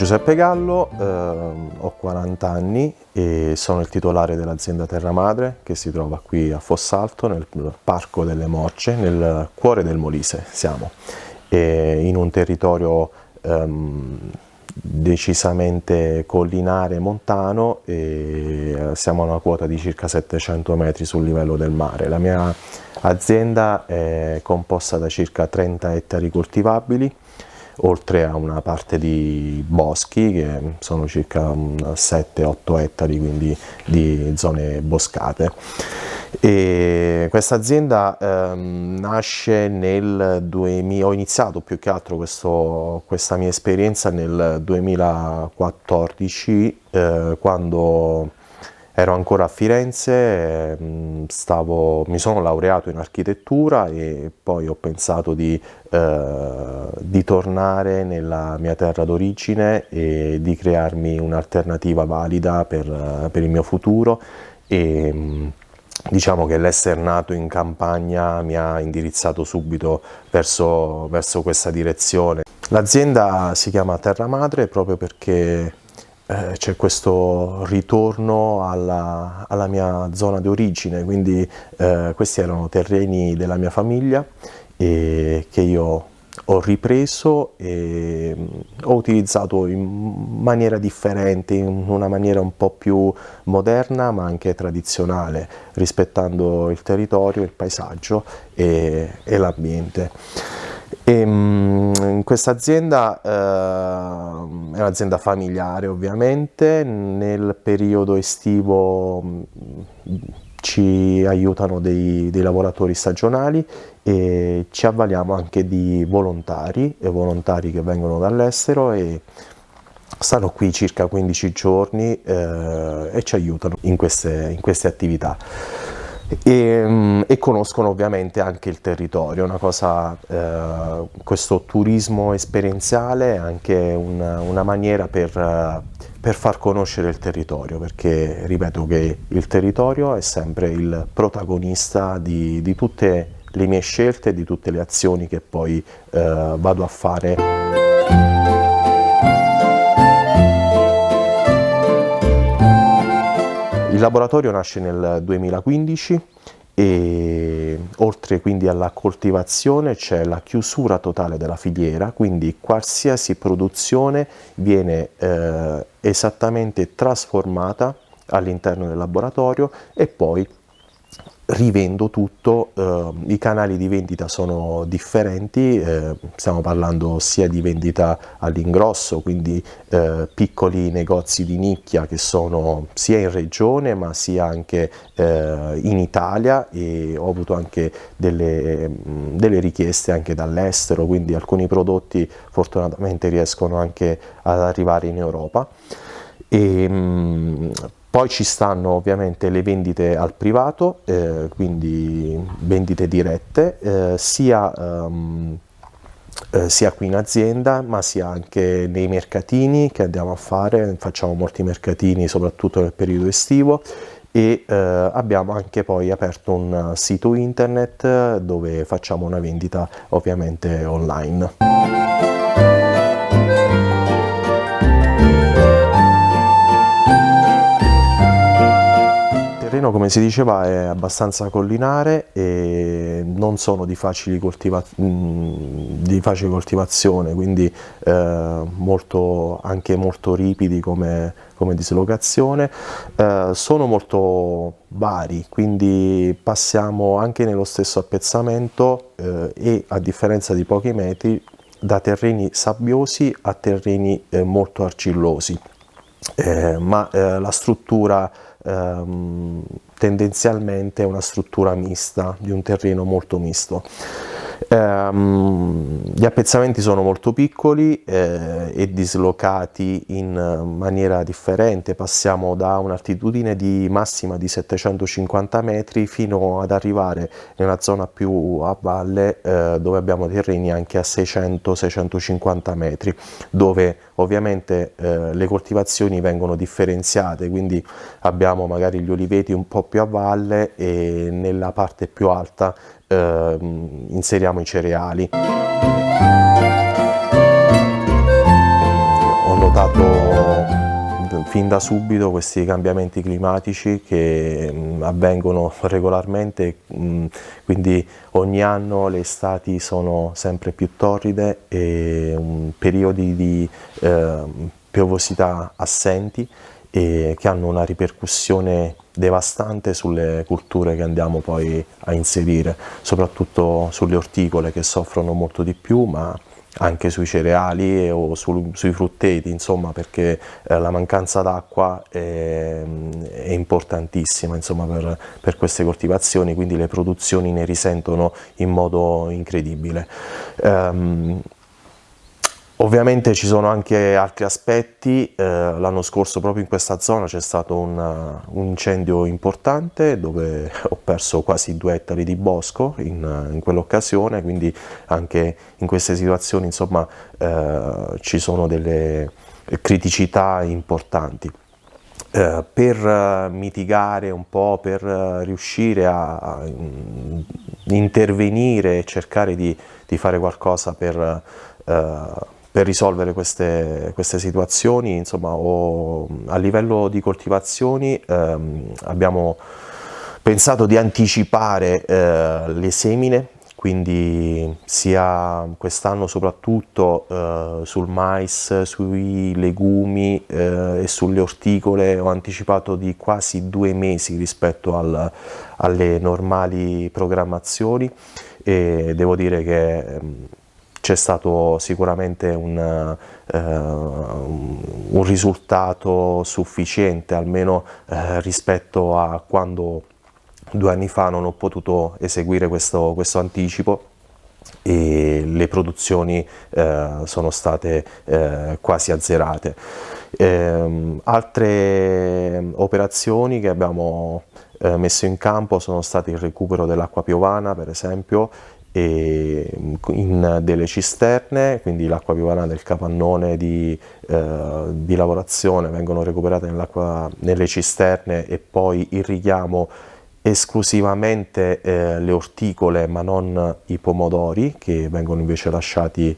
Giuseppe Gallo, ho 40 anni e sono il titolare dell'azienda Terra Madre che si trova qui a Fossalto, nel Parco delle Morce, nel cuore del Molise siamo, in un territorio decisamente collinare e montano, e siamo a una quota di circa 700 metri sul livello del mare. La mia azienda è composta da circa 30 ettari coltivabili, oltre a una parte di boschi che sono circa 7-8 ettari, quindi di zone boscate. E questa azienda nasce nel 2000, ho iniziato più che altro questa mia esperienza nel 2014, quando ero ancora a Firenze, mi sono laureato in architettura e poi ho pensato di tornare nella mia terra d'origine e di crearmi un'alternativa valida per il mio futuro, e diciamo che l'essere nato in campagna mi ha indirizzato subito verso questa direzione. L'azienda si chiama Terra Madre proprio perché c'è questo ritorno alla mia zona di origine, quindi questi erano terreni della mia famiglia e che io ho ripreso e ho utilizzato in maniera differente, in una maniera un po' più moderna ma anche tradizionale, rispettando il territorio, il paesaggio e l'ambiente. In questa azienda è un'azienda familiare, ovviamente. Nel periodo estivo ci aiutano dei lavoratori stagionali e ci avvaliamo anche di volontari che vengono dall'estero e stanno qui circa 15 giorni e ci aiutano in queste attività. E conoscono ovviamente anche il territorio, questo turismo esperienziale è anche una maniera per far conoscere il territorio, perché ripeto che il territorio è sempre il protagonista di tutte le mie scelte e di tutte le azioni che poi vado a fare. Il laboratorio nasce nel 2015 e oltre quindi alla coltivazione c'è la chiusura totale della filiera, quindi qualsiasi produzione viene esattamente trasformata all'interno del laboratorio e poi rivendo tutto. I canali di vendita sono differenti, stiamo parlando sia di vendita all'ingrosso, quindi piccoli negozi di nicchia che sono sia in regione ma sia anche in Italia, e ho avuto anche delle richieste anche dall'estero, quindi alcuni prodotti fortunatamente riescono anche ad arrivare in Europa. Poi ci stanno ovviamente le vendite al privato, quindi vendite dirette, sia qui in azienda ma sia anche nei mercatini che andiamo a fare. Facciamo molti mercatini soprattutto nel periodo estivo, e abbiamo anche poi aperto un sito internet dove facciamo una vendita ovviamente online. Il terreno, come si diceva, è abbastanza collinare e non sono di facile coltivazione, quindi anche molto ripidi come dislocazione. Sono molto vari, quindi passiamo anche nello stesso appezzamento e, a differenza di pochi metri, da terreni sabbiosi a terreni molto argillosi, ma la struttura tendenzialmente è una struttura mista, di un terreno molto misto. Gli appezzamenti sono molto piccoli e dislocati in maniera differente. Passiamo da un'altitudine di massima di 750 metri fino ad arrivare nella zona più a valle, dove abbiamo terreni anche a 600-650 metri, dove ovviamente le coltivazioni vengono differenziate, quindi abbiamo magari gli oliveti un po' più a valle e nella parte più alta inseriamo i cereali. Ho notato fin da subito questi cambiamenti climatici che avvengono regolarmente, quindi ogni anno le estati sono sempre più torride e periodi di piovosità assenti e che hanno una ripercussione devastante sulle culture che andiamo poi a inserire, soprattutto sulle orticole che soffrono molto di più, ma anche sui cereali o sui frutteti, insomma, perché la mancanza d'acqua è importantissima, insomma, per queste coltivazioni, quindi le produzioni ne risentono in modo incredibile. Ovviamente ci sono anche altri aspetti. L'anno scorso proprio in questa zona c'è stato un incendio importante dove ho perso quasi 2 ettari di bosco in quell'occasione, quindi anche in queste situazioni, insomma, ci sono delle criticità importanti. Per mitigare un po', per riuscire a intervenire e cercare di fare qualcosa per risolvere queste situazioni, insomma, a livello di coltivazioni abbiamo pensato di anticipare le semine, quindi sia quest'anno soprattutto sul mais, sui legumi e sulle orticole ho anticipato di quasi 2 mesi rispetto alle normali programmazioni, e devo dire che c'è stato sicuramente un risultato sufficiente, almeno rispetto a quando 2 anni fa non ho potuto eseguire questo anticipo, e le produzioni sono state quasi azzerate. Altre operazioni che abbiamo messo in campo sono state il recupero dell'acqua piovana, per esempio, in delle cisterne, quindi l'acqua piovana del capannone di lavorazione vengono recuperate nelle cisterne e poi irrighiamo esclusivamente le orticole, ma non i pomodori, che vengono invece lasciati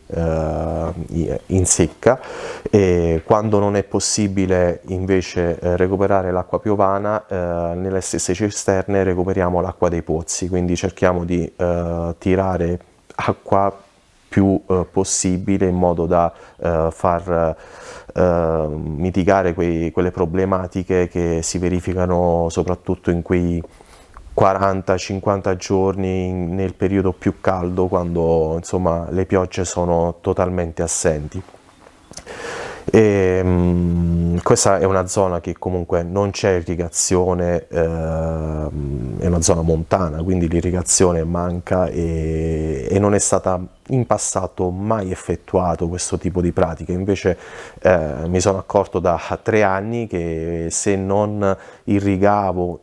in secca, e quando non è possibile invece recuperare l'acqua piovana, nelle stesse cisterne recuperiamo l'acqua dei pozzi, quindi cerchiamo di tirare acqua più possibile in modo da far mitigare quelle problematiche che si verificano soprattutto in quei 40-50 giorni nel periodo più caldo, quando insomma le piogge sono totalmente assenti. Questa è una zona che comunque non c'è irrigazione, è una zona montana, quindi l'irrigazione manca e non è stata in passato mai effettuato questo tipo di pratiche. Invece mi sono accorto da 3 anni che se non irrigavo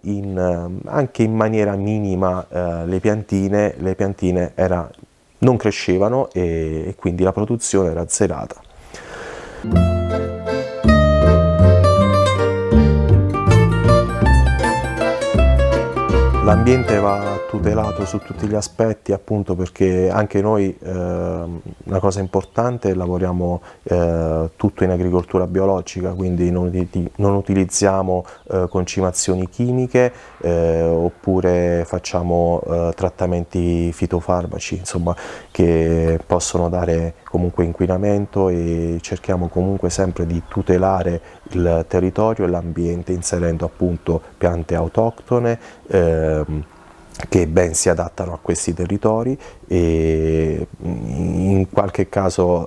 anche in maniera minima le piantine non crescevano e quindi la produzione era azzerata. L'ambiente va tutelato su tutti gli aspetti, appunto perché anche noi, una cosa importante, lavoriamo tutto in agricoltura biologica, quindi non utilizziamo concimazioni chimiche oppure facciamo trattamenti fitofarmaci, insomma, che possono dare comunque inquinamento, e cerchiamo comunque sempre di tutelare il territorio e l'ambiente inserendo appunto piante autoctone che ben si adattano a questi territori, e in qualche caso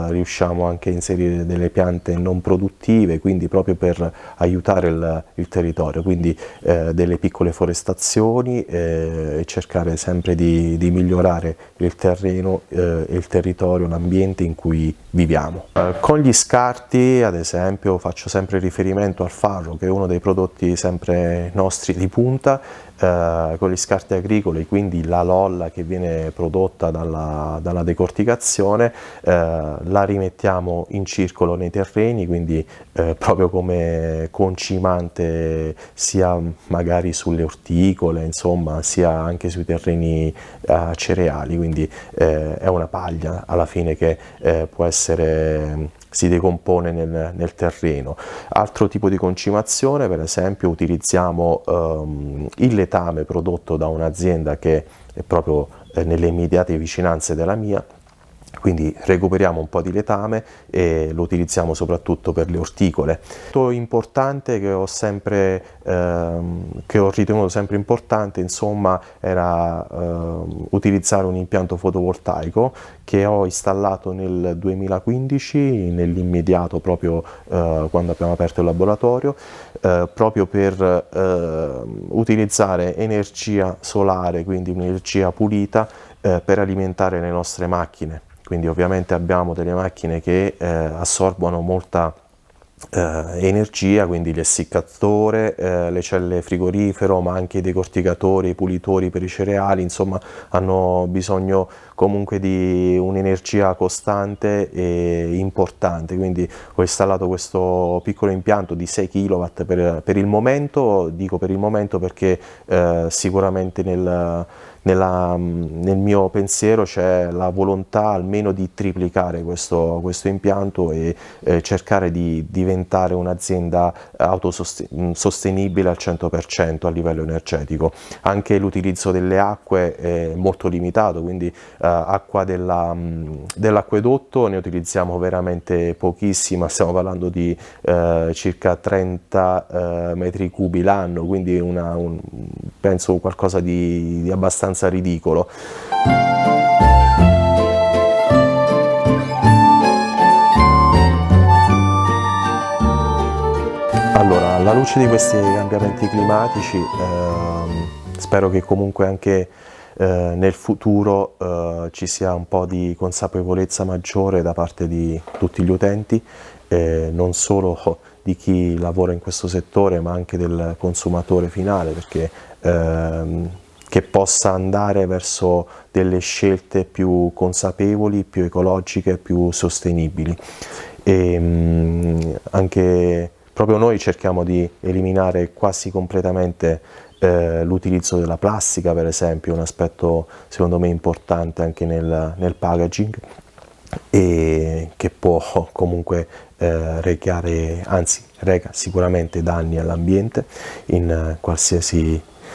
riusciamo anche a inserire delle piante non produttive, quindi proprio per aiutare il territorio, quindi delle piccole forestazioni, e cercare sempre di migliorare il terreno, il territorio, l'ambiente in cui viviamo. Con gli scarti, ad esempio, faccio sempre riferimento al farro, che è uno dei prodotti sempre nostri di punta. Con gli scarti agricoli, quindi la lolla che viene prodotta dalla decorticazione, la rimettiamo in circolo nei terreni, quindi proprio come concimante sia magari sulle orticole, insomma, sia anche sui terreni cereali, quindi è una paglia alla fine che può essere si decompone nel terreno. Altro tipo di concimazione, per esempio, utilizziamo il letame prodotto da un'azienda che è proprio nelle immediate vicinanze della mia. Quindi recuperiamo un po' di letame e lo utilizziamo soprattutto per le orticole. Molto importante che ho ritenuto sempre importante, insomma, era utilizzare un impianto fotovoltaico che ho installato nel 2015, nell'immediato, proprio quando abbiamo aperto il laboratorio, proprio per utilizzare energia solare, quindi un'energia pulita, per alimentare le nostre macchine. Quindi ovviamente abbiamo delle macchine che assorbono molta energia, quindi l'essiccatore, le celle frigorifero, ma anche i decorticatori, i pulitori per i cereali, insomma hanno bisogno comunque di un'energia costante e importante. Quindi ho installato questo piccolo impianto di 6 kW per il momento, dico per il momento perché sicuramente nel mio pensiero c'è la volontà almeno di triplicare questo impianto e cercare di diventare un'azienda autosostenibile al 100% a livello energetico. Anche l'utilizzo delle acque è molto limitato, quindi acqua dell'acquedotto ne utilizziamo veramente pochissima, stiamo parlando di circa 30 metri cubi l'anno, quindi penso qualcosa di abbastanza ridicolo. Allora, alla luce di questi cambiamenti climatici, spero che comunque anche nel futuro ci sia un po' di consapevolezza maggiore da parte di tutti gli utenti, non solo di chi lavora in questo settore, ma anche del consumatore finale, perché che possa andare verso delle scelte più consapevoli, più ecologiche, più sostenibili. E anche proprio noi cerchiamo di eliminare quasi completamente l'utilizzo della plastica, per esempio, un aspetto secondo me importante anche nel packaging, e che può comunque reca sicuramente danni all'ambiente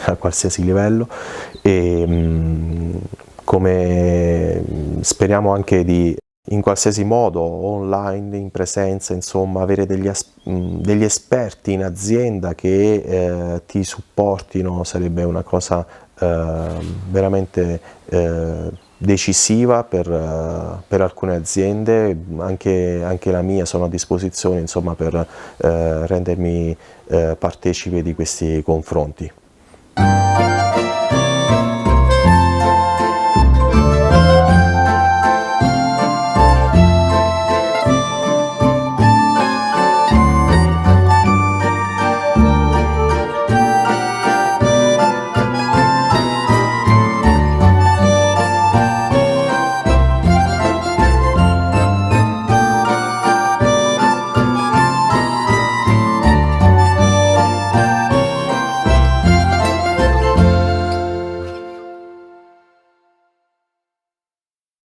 a qualsiasi livello, e come speriamo anche di in qualsiasi modo, online, in presenza, insomma, avere degli esperti in azienda che ti supportino sarebbe una cosa veramente decisiva per alcune aziende, anche la mia. Sono a disposizione, insomma, per rendermi partecipe di questi confronti.